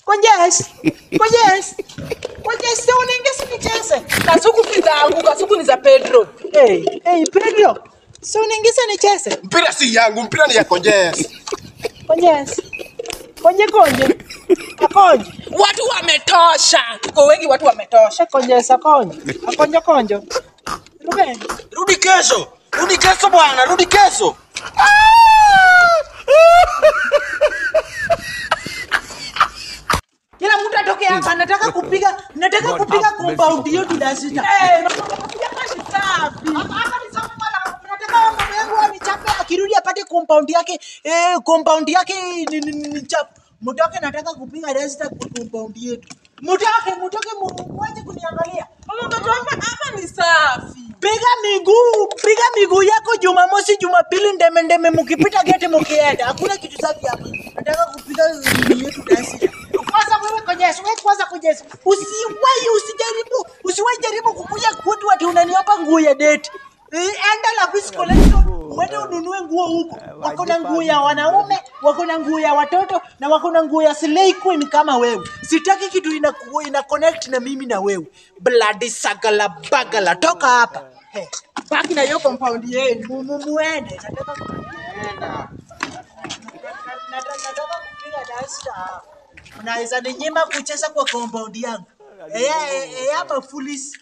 Konjes. Konjes sio unaingia nicheze. Kasuku zangu, kasuku ni za Pedro. Hey Pedro. Sio unaingia nicheze. Mpira si yangu, mpira ni ya Konjes. Konjes. Konje. Akonje. Watu wametosha. Tuko wengi watu wametosha. Konjes akonje. Akonje. Rudi kesho. Rudi kesho bwana, rudi kesho. Kila mtu atoke hapa, nataka kupiga compound yetu dasita. Nakupiga kashi safi. Hapa ni safi bwana. Nataka mama yangu anichape akirudi apate compound yake. Compound yake ni chape. Mtoke nataka kupiga dasita kwa compound yetu. Mtoke mwache kuniangalia. Mtoto hapa ni safi. Piga miguu yako Jumamosi, Jumapili ndeme mkipita gate mkienda. Hakuna kitu safi hapa. Nataka kupiga yetu dasita. Kwanza Konjes. Usiwahi jaribu kukuja kwetu ati unaniomba nguo ya date. Enda la Peace Collection, uende ununue nguo huko. Wako na nguo ya wanaume, wako na nguo ya watoto na wako na nguo ya slay queen kama wewe. Sitaki kitu ina connect na mimi na wewe. Bloody sagala bagala, toka hapa. Baki na hiyo compound yenu. Muende. Nataka kupiga dasta. Unaweza ninyima kucheza kwa compound yangu. Hapa foolish.